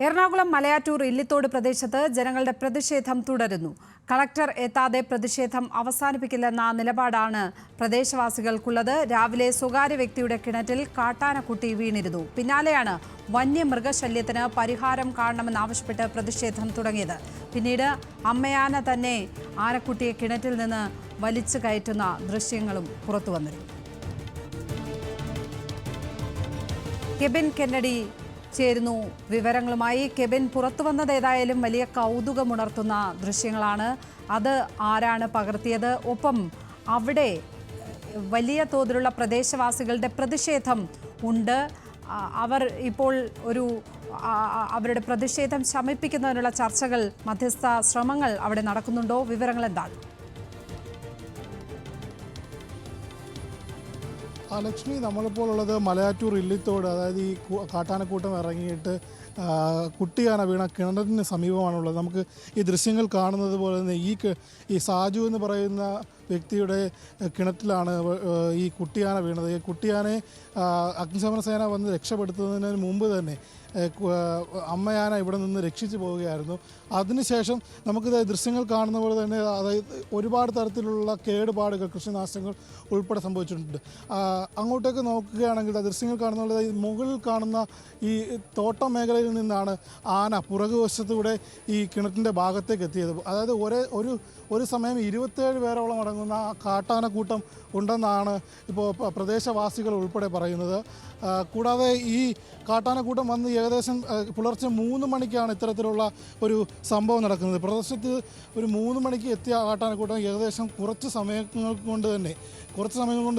എറണാകുളം മലയാറ്റൂർ ഇല്ലിത്തോട് പ്രദേശത്ത് ജനങ്ങളുടെ പ്രതിഷേധം തുടരുന്നു. കളക്ടർ എത്താതെ പ്രതിഷേധം അവസാനിപ്പിക്കില്ലെന്ന നിലപാടാണ് പ്രദേശവാസികൾക്കുള്ളത്. രാവിലെ സ്വകാര്യ വ്യക്തിയുടെ കിണറ്റിൽ കാട്ടാനക്കുട്ടി വീണിരുന്നു. പിന്നാലെയാണ് വന്യമൃഗശല്യത്തിന് പരിഹാരം കാണണമെന്നാവശ്യപ്പെട്ട് പ്രതിഷേധം തുടങ്ങിയത്. പിന്നീട് അമ്മയാന തന്നെ ആനക്കുട്ടിയെ കിണറ്റിൽ നിന്ന് വലിച്ചു കയറ്റുന്ന ദൃശ്യങ്ങളും പുറത്തുവന്നിരുന്നു. കെബിൻ കെന്നഡി ചേരുന്നു വിവരങ്ങളുമായി. കെബിൻ, പുറത്തു വന്നത് ഏതായാലും വലിയ കൗതുകമുണർത്തുന്ന ദൃശ്യങ്ങളാണ്. അത് ആരാണ് പകർത്തിയത്? ഒപ്പം അവിടെ വലിയ തോതിലുള്ള പ്രദേശവാസികളുടെ പ്രതിഷേധം ഉണ്ട്. അവർ ഇപ്പോൾ അവരുടെ പ്രതിഷേധം ശമിപ്പിക്കുന്നതിനുള്ള ചർച്ചകൾ, മധ്യസ്ഥ ശ്രമങ്ങൾ അവിടെ നടക്കുന്നുണ്ടോ? വിവരങ്ങൾ എന്താണ്? ലക്ഷ്മി, നമ്മളിപ്പോൾ ഉള്ളത് മലയാറ്റൂർ ഇല്ലിത്തോട്, അതായത് ഈ കാട്ടാനക്കൂട്ടം ഇറങ്ങിയിട്ട് കുട്ടിയാന വീണ കിണറിന് സമീപമാണുള്ളത്. നമുക്ക് ഈ ദൃശ്യങ്ങൾ കാണുന്നത് പോലെ തന്നെ ഈ സാജു എന്ന് പറയുന്ന വ്യക്തിയുടെ കിണറ്റിലാണ് ഈ കുട്ടിയാന വീണത്. ഈ കുട്ടിയാനെ അഗ്നിശമന സേന വന്ന് രക്ഷപ്പെടുത്തുന്നതിന് മുമ്പ് തന്നെ അമ്മയാന ഇവിടെ നിന്ന് രക്ഷിച്ചു പോവുകയായിരുന്നു. അതിനുശേഷം നമുക്കിത് ദൃശ്യങ്ങൾ കാണുന്ന പോലെ തന്നെ അതായത് ഒരുപാട് തരത്തിലുള്ള കേടുപാടുകൾ, കൃഷിനാശങ്ങൾ ഉൾപ്പെടെ സംഭവിച്ചിട്ടുണ്ട്. അങ്ങോട്ടേക്ക് നോക്കുകയാണെങ്കിൽ ദൃശ്യങ്ങൾ കാണുന്ന പോലെ മുകളിൽ കാണുന്ന ഈ തോട്ടം മേഖലയിൽ നിന്നാണ് ആന പുറകുവശത്തൂടെ ഈ കിണറ്റിൻ്റെ ഭാഗത്തേക്ക് എത്തിയത്. അതായത് ഒരു സമയം 27 പേരോളം അടങ്ങുന്ന കാട്ടാനക്കൂട്ടം ഉണ്ടെന്നാണ് ഇപ്പോൾ പ്രദേശവാസികൾ ഉൾപ്പെടെ പറയുന്നത്. കൂടാതെ ഈ കാട്ടാനക്കൂട്ടം വന്ന് ഏകദേശം പുലർച്ചെ 3 മണിക്കാണ് ഇത്തരത്തിലുള്ള ഒരു സംഭവം നടക്കുന്നത്. പ്രദേശത്ത് ഒരു 3 മണിക്ക് എത്തിയ കാട്ടാനക്കൂട്ടം ഏകദേശം കുറച്ച് സമയം കൊണ്ട്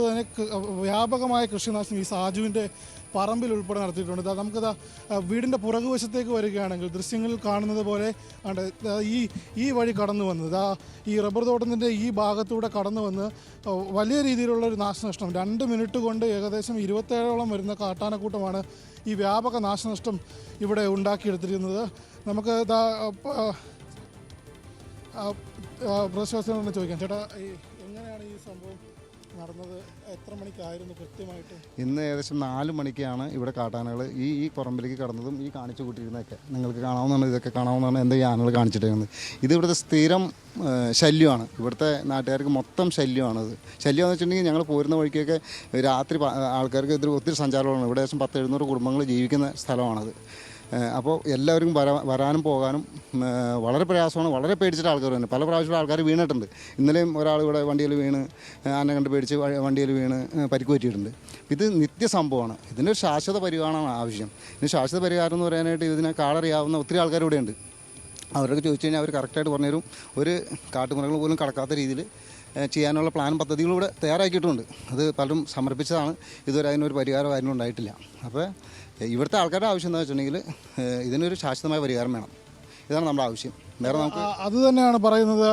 തന്നെ വ്യാപകമായ കൃഷിനാശം ഈ സാജുവിൻ്റെ പറമ്പിൽ ഉൾപ്പെടെ നടത്തിയിട്ടുണ്ട്. നമുക്കിതാ വീടിൻ്റെ പുറകുവശത്തേക്ക് വരികയാണെങ്കിൽ ദൃശ്യങ്ങളിൽ കാണുന്നത് പോലെ ഈ വഴി കടന്നു വന്നത് ഈ റബ്ബർ തോട്ടത്തിൻ്റെ ഈ ഭാഗത്തൂടെ കടന്നു വന്ന് വലിയ രീതിയിലുള്ളൊരു നാശനഷ്ടം 2 മിനിറ്റ് കൊണ്ട് ഏകദേശം 27ഓളം വരുന്ന കാട്ടാനക്കൂട്ടമാണ് ഈ വ്യാപക നാശനഷ്ടം ഇവിടെ ഉണ്ടാക്കിയെടുത്തിരിക്കുന്നത്. നമുക്ക് പ്രശ്വാസികളോട് ചോദിക്കാം, ചേട്ടാ, എങ്ങനെയാണ് ഈ സംഭവം നടന്നത്? എത്ര മണിക്കായിരുന്നു കൃത്യമായിട്ട്? ഇന്ന് ഏകദേശം 4 മണിക്കാണ് ഇവിടെ കാട്ടാനകൾ ഈ പറമ്പിലേക്ക് കടന്നതും ഈ കാണിച്ചു കൂട്ടിയിരുന്നതൊക്കെ നിങ്ങൾക്ക് കാണാവുന്നതാണ്. ഇതൊക്കെ കാണാവുന്നതാണ്. എന്താ ഈ ആനകൾ കാണിച്ചിട്ടേക്കുന്നത്? ഇത് ഇവിടുത്തെ സ്ഥിരം ശല്യമാണ്. ഇവിടുത്തെ നാട്ടുകാർക്ക് മൊത്തം ശല്യമാണത്. ശല്യമെന്ന് വെച്ചിട്ടുണ്ടെങ്കിൽ ഞങ്ങൾ പോരുന്ന വഴിക്കൊക്കെ രാത്രി ആൾക്കാർക്ക് ഒത്തിരി സഞ്ചാരമാണ്. ഇവിടെ ഏകദേശം 100-700 കുടുംബങ്ങൾ ജീവിക്കുന്ന സ്ഥലമാണത്. അപ്പോൾ എല്ലാവർക്കും വരാനും പോകാനും വളരെ പ്രയാസമാണ്. വളരെ പേടിച്ചിട്ട് ആൾക്കാർ തന്നെ പല പ്രാവശ്യം ആൾക്കാർ വീണിട്ടുണ്ട്. ഇന്നലെയും ഒരാൾ ഇവിടെ വണ്ടിയിൽ വീണ് ആന കണ്ട് പേടിച്ച് വണ്ടിയിൽ വീണ് പരിക്ക് പറ്റിയിട്ടുണ്ട്. ഇത് നിത്യസംഭവമാണ്. ഇതിൻ്റെ ഒരു ശാശ്വത പരിഹാരമാണ് ആവശ്യം. ഇതിന് ശാശ്വത പരിഹാരം എന്ന് പറയാനായിട്ട് ഇതിനെ കാളറിയാവുന്ന ഒത്തിരി ആൾക്കാർ ഇവിടെയുണ്ട്. അവരൊക്കെ ചോദിച്ചു കഴിഞ്ഞാൽ അവർ കറക്റ്റായിട്ട് പറഞ്ഞുതരും. ഒരു കാട്ടുമൃഗങ്ങൾ പോലും കടക്കാത്ത രീതിയിൽ ചെയ്യാനുള്ള പ്ലാൻ പദ്ധതികൾ ഇവിടെ തയ്യാറാക്കിയിട്ടുണ്ട്. അത് പലരും സമർപ്പിച്ചതാണ്. ഇതുവരെ അതിനൊരു പരിഹാരം ആരും ഉണ്ടായിട്ടില്ല. അപ്പോൾ ഇവിടുത്തെ ആൾക്കാരുടെ ആവശ്യം എന്താ വെച്ചിട്ടുണ്ടെങ്കിൽ ഇതിനൊരു ശാശ്വതമായ പരിഹാരം വേണം. ഇതാണ് നമ്മുടെ ആവശ്യം. വേറെ നമുക്ക് അത് തന്നെയാണ് പറയുന്നത്.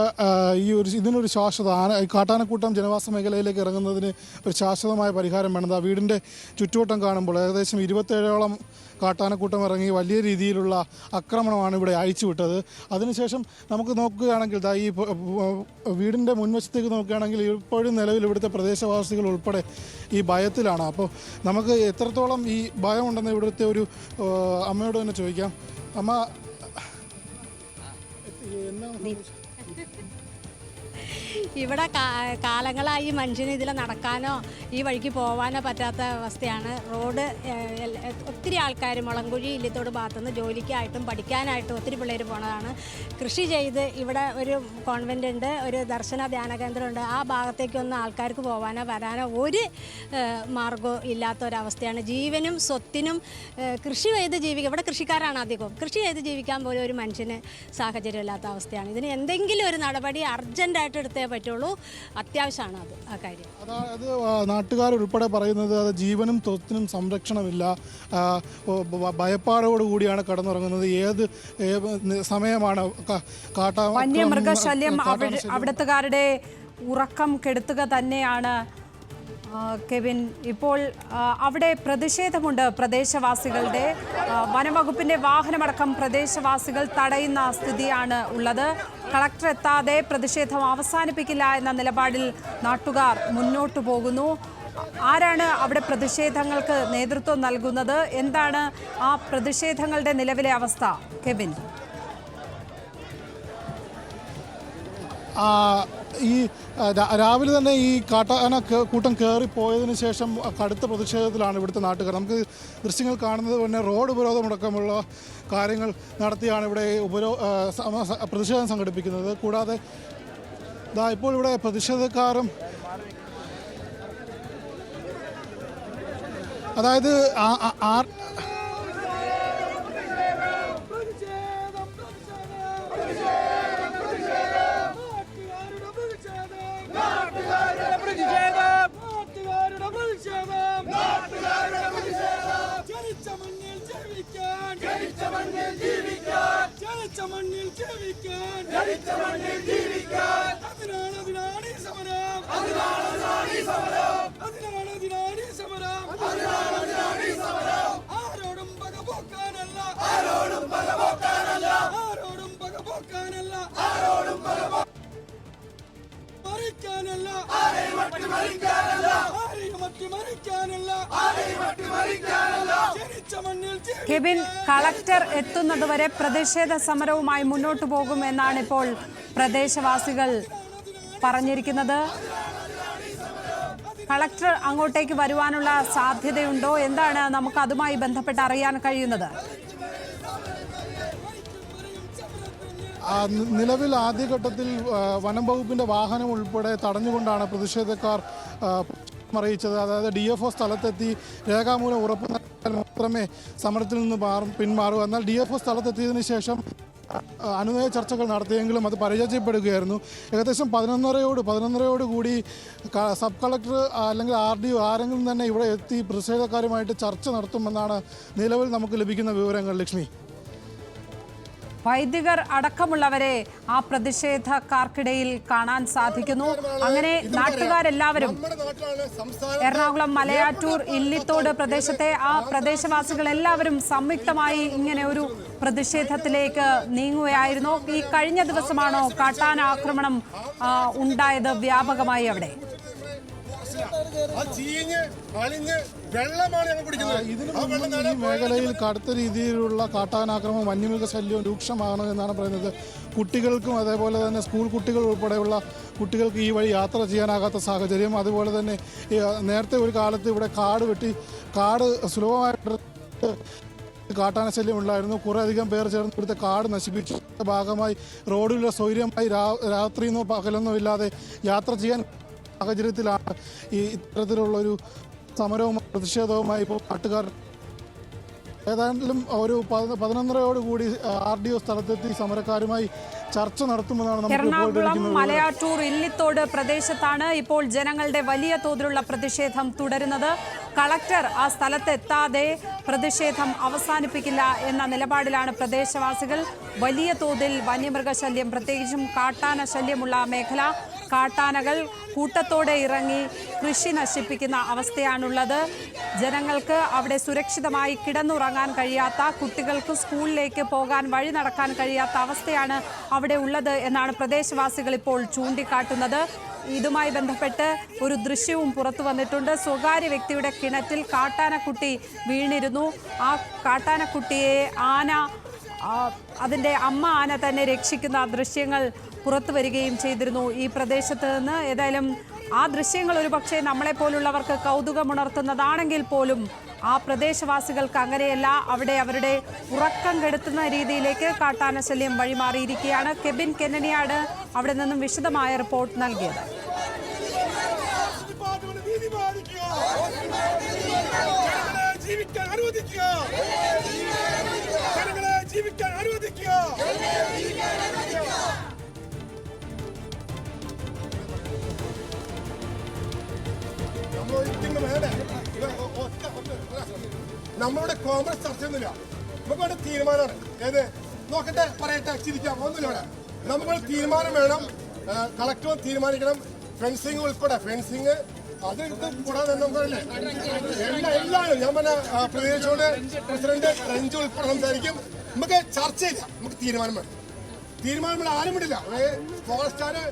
ഇതിനൊരു ശാശ്വത കാട്ടാനക്കൂട്ടം ജനവാസ മേഖലയിലേക്ക് ഇറങ്ങുന്നതിന് ഒരു ശാശ്വതമായ പരിഹാരം വേണം. വീടിൻ്റെ ചുറ്റുവട്ടം കാണുമ്പോൾ ഏകദേശം 27ഓളം കാട്ടാനക്കൂട്ടം ഇറങ്ങി വലിയ രീതിയിലുള്ള ആക്രമണമാണ് ഇവിടെ അയച്ചുവിട്ടത്. അതിനുശേഷം നമുക്ക് നോക്കുകയാണെങ്കിൽ ഈ വീടിൻ്റെ മുൻവശത്തേക്ക് നോക്കുകയാണെങ്കിൽ ഇപ്പോഴും നിലവിൽ ഇവിടുത്തെ പ്രദേശവാസികൾ ഉൾപ്പെടെ ഈ ഭയത്തിലാണ്. അപ്പോൾ നമുക്ക് എത്രത്തോളം ഈ ഭയമുണ്ടെന്ന് ഇവിടുത്തെ ഒരു അമ്മയോട് തന്നെ ചോദിക്കാം. അമ്മ, ഇവിടെ കാലങ്ങളായി മനുഷ്യന് ഇതിൽ നടക്കാനോ ഈ വഴിക്ക് പോകാനോ പറ്റാത്ത അവസ്ഥയാണ്. റോഡ് ഒത്തിരി ആൾക്കാർ മുളങ്കുഴി ഇല്ലിത്തോട് ഭാഗത്തുനിന്ന് ജോലിക്കായിട്ടും പഠിക്കാനായിട്ടും ഒത്തിരി പിള്ളേർ പോണതാണ്. കൃഷി ചെയ്ത് ഇവിടെ ഒരു കോൺവെൻ്റ് ഉണ്ട്, ഒരു ദർശന ധ്യാന കേന്ദ്രമുണ്ട്. ആ ഭാഗത്തേക്കൊന്നും ആൾക്കാർക്ക് പോകാനോ വരാനോ ഒരു മാർഗ്ഗവും ഇല്ലാത്തൊരവസ്ഥയാണ്. ജീവനും സ്വത്തിനും കൃഷി ചെയ്ത് ജീവിക്കുക, ഇവിടെ കൃഷിക്കാരാണ് അധികവും. കൃഷി ചെയ്ത് ജീവിക്കാൻ പോലും ഒരു മനുഷ്യന് സാഹചര്യമില്ലാത്ത അവസ്ഥയാണ്. ഇതിന് എന്തെങ്കിലും ഒരു നടപടി അർജൻറ്റായിട്ട് എടുത്തേ പറ്റുള്ളൂ. അത്യാവശ്യമാണ് അത് ആ കാര്യം. അതായത് നാട്ടുകാരുൾപ്പെടെ പറയുന്നത് അത് ജീവനും സ്വത്തിനും സംരക്ഷണമില്ല, ഭയപ്പാടോടുകൂടിയാണ് കടന്നിറങ്ങുന്നത്. ഏത് സമയമാണ് വന്യമൃഗശല്യം അവിടുത്തുകാരുടെ ഉറക്കം കെടുത്തുക തന്നെയാണ്. കെവിൻ, ഇപ്പോൾ അവിടെ പ്രതിഷേധമുണ്ട് പ്രദേശവാസികളുടെ. വനംവകുപ്പിന്റെ വാഹനമടക്കം പ്രദേശവാസികൾ തടയുന്ന സ്ഥിതിയാണ് ഉള്ളത്. കളക്ടർ എത്താതെ പ്രതിഷേധം അവസാനിപ്പിക്കില്ല എന്ന നിലപാടിൽ നാട്ടുകാർ മുന്നോട്ടു പോകുന്നു. ആരാണ് അവിടെ പ്രതിഷേധങ്ങൾക്ക് നേതൃത്വം നൽകുന്നത്? എന്താണ് ആ പ്രതിഷേധങ്ങളുടെ നിലവിലെ അവസ്ഥ, കെവിൻ? ഈ രാവിലെ തന്നെ ഈ കാട്ടാന കൂട്ടം കയറിപ്പോയതിനു ശേഷം കടുത്ത പ്രതിഷേധത്തിലാണ് ഇവിടുത്തെ നാട്ടുകാർ. നമുക്ക് ദൃശ്യങ്ങൾ കാണുന്നത് തന്നെ റോഡ് ഉപരോധമടക്കമുള്ള കാര്യങ്ങൾ നടത്തിയാണ് ഇവിടെ പ്രതിഷേധം സംഘടിപ്പിക്കുന്നത്. കൂടാതെ ഇപ്പോൾ ഇവിടെ പ്രതിഷേധക്കാരും അതായത് കെവിൻ, കളക്ടർ എത്തുന്നതുവരെ പ്രതിഷേധ സമരവുമായി മുന്നോട്ടു പോകുമെന്നാണ് ഇപ്പോൾ പ്രദേശവാസികൾ പറഞ്ഞിരിക്കുന്നത്. കളക്ടർ അങ്ങോട്ടേക്ക് വരുവാനുള്ള സാധ്യതയുണ്ടോ? എന്താണ് നമുക്ക് അതുമായി ബന്ധപ്പെട്ട് അറിയാൻ കഴിയുന്നത്? നിലവിൽ ആദ്യഘട്ടത്തിൽ വനം വകുപ്പിൻ്റെ വാഹനം ഉൾപ്പെടെ തടഞ്ഞുകൊണ്ടാണ് പ്രതിഷേധക്കാർ അറിയിച്ചത്. അതായത് DFO സ്ഥലത്തെത്തി രേഖാമൂലം ഉറപ്പ് നൽകിയാൽ മാത്രമേ സമരത്തിൽ നിന്ന് പിന്മാറൂ. എന്നാൽ DFO സ്ഥലത്തെത്തിയതിനു ശേഷം അനുനയ ചർച്ചകൾ നടത്തിയെങ്കിലും അത് പരാജയപ്പെടുകയായിരുന്നു. ഏകദേശം 11:30 കൂടി സബ് കളക്ടർ അല്ലെങ്കിൽ RDO ആരെങ്കിലും തന്നെ ഇവിടെ എത്തി പ്രതിഷേധക്കാരുമായിട്ട് ചർച്ച നടത്തുമെന്നാണ് നിലവിൽ നമുക്ക് ലഭിക്കുന്ന വിവരങ്ങൾ. ലക്ഷ്മി, വൈദികർ അടക്കമുള്ളവരെ ആ പ്രതിഷേധക്കാർക്കിടയിൽ കാണാൻ സാധിക്കുന്നു. അങ്ങനെ നാട്ടുകാരെല്ലാവരും എറണാകുളം മലയാറ്റൂർ ഇല്ലിത്തോട് പ്രദേശത്തെ ആ പ്രദേശവാസികളെല്ലാവരും സംയുക്തമായി ഇങ്ങനെ ഒരു പ്രതിഷേധത്തിലേക്ക് നീങ്ങുകയായിരുന്നു. ഈ കഴിഞ്ഞ ദിവസമാണോ കാട്ടാന ആക്രമണം ഉണ്ടായത് വ്യാപകമായി അവിടെ? ഇതിനു മുമ്പ് ഈ മേഖലയിൽ കടുത്ത രീതിയിലുള്ള കാട്ടാനാക്രമണം വന്യമൃഗശല്യവും രൂക്ഷമാണ് എന്നാണ് പറയുന്നത്. കുട്ടികൾക്കും അതേപോലെ തന്നെ സ്കൂൾ കുട്ടികൾ ഉൾപ്പെടെയുള്ള കുട്ടികൾക്ക് ഈ വഴി യാത്ര ചെയ്യാനാകാത്ത സാഹചര്യം. അതുപോലെ തന്നെ നേരത്തെ ഒരു കാലത്ത് ഇവിടെ കാട് സുലഭമായിട്ട് കാട്ടാനശല്യം ഉണ്ടായിരുന്നു. കുറേയധികം പേർ ചേർന്ന് ഇവിടുത്തെ കാട് നശിപ്പിച്ച ഭാഗമായി റോഡിലുള്ള സൗകര്യമായി രാത്രിയെന്നോ പകലെന്നോ ഇല്ലാതെ യാത്ര ചെയ്യാൻ സാഹചര്യത്തിലാണ് ഈ ഇത്തരത്തിലുള്ളൊരു സമരവും പ്രതിഷേധവുമായി ഇപ്പോൾ നാട്ടുകാർ ഏതായാലും ഒരു 11:30 കൂടി RDO സ്ഥലത്തെത്തി സമരക്കാരുമായി ചർച്ച നടത്തുമെന്നാണ് എറണാകുളം മലയാറ്റൂർ ഇല്ലിത്തോട് പ്രദേശത്താണ് ഇപ്പോൾ ജനങ്ങളുടെ വലിയ തോതിലുള്ള പ്രതിഷേധം തുടരുന്നത്. കളക്ടർ ആ സ്ഥലത്തെത്താതെ പ്രതിഷേധം അവസാനിപ്പിക്കില്ല എന്ന നിലപാടിലാണ് പ്രദേശവാസികൾ. വലിയ തോതിൽ വന്യമൃഗശല്യം, പ്രത്യേകിച്ചും കാട്ടാന ശല്യമുള്ള മേഖല, കാട്ടാനകൾ കൂട്ടത്തോടെ ഇറങ്ങി കൃഷി നശിപ്പിക്കുന്ന അവസ്ഥയാണുള്ളത്. ജനങ്ങൾക്ക് അവിടെ സുരക്ഷിതമായി കിടന്നുറങ്ങാൻ കഴിയാത്ത, കുട്ടികൾക്ക് സ്കൂളിലേക്ക് പോകാൻ വഴി നടക്കാൻ കഴിയാത്ത അവസ്ഥയാണ് അവിടെ ഉള്ളത് എന്നാണ് പ്രദേശവാസികൾ ഇപ്പോൾ ചൂണ്ടിക്കാട്ടുന്നത്. ഇതുമായി ബന്ധപ്പെട്ട് ഒരു ദൃശ്യവും പുറത്തു വന്നിട്ടുണ്ട്. സ്വകാര്യ വ്യക്തിയുടെ കിണറ്റിൽ കാട്ടാനക്കുട്ടി വീണിരുന്നു. ആ കാട്ടാനക്കുട്ടിയെ അതിൻ്റെ അമ്മ ആന തന്നെ രക്ഷിക്കുന്ന ദൃശ്യങ്ങൾ പുറത്തു വരികയും ചെയ്തിരുന്നു ഈ പ്രദേശത്ത് നിന്ന്. ഏതായാലും ആ ദൃശ്യങ്ങൾ ഒരുപക്ഷെ നമ്മളെപ്പോലുള്ളവർക്ക് കൗതുകമുണർത്തുന്നതാണെങ്കിൽ പോലും ആ പ്രദേശവാസികൾക്ക് അങ്ങനെയല്ല. അവിടെ അവരുടെ ഉറക്കം കെടുത്തുന്ന രീതിയിലേക്ക് കാട്ടാനശല്യം വഴിമാറിയിരിക്കുകയാണ്. കെബിൻ കെന്നണിയാണ് അവിടെ നിന്നും വിശദമായ റിപ്പോർട്ട് നൽകിയത്. നമ്മളുടെ കോൺഗ്രസ് ചർച്ചയൊന്നുമില്ല. നമുക്കിവിടെ തീരുമാനമാണ്. ഏത് നോക്കട്ടെ, പറയട്ടെ, ചിരിക്കാം, ഒന്നുമില്ല. നമുക്കൊരു തീരുമാനം വേണം. കളക്ടർ തീരുമാനിക്കണം. ഫെൻസിങ് ഉൾപ്പെടെ, ഫെൻസിങ് അത് കൂടാതെ നമുക്കല്ലേ എല്ലാവരും ഞാൻ പറഞ്ഞ പ്രതികരിച്ചുകൊണ്ട് പ്രസിഡന്റ് റെഞ്ച് ഉൾപ്പെടെ സംസാരിക്കും. നമുക്ക് ചർച്ചയില്ല, നമുക്ക് തീരുമാനം വേണം. തീരുമാനം ആരും വിടില്ല. ഫോറസ്റ്റാര്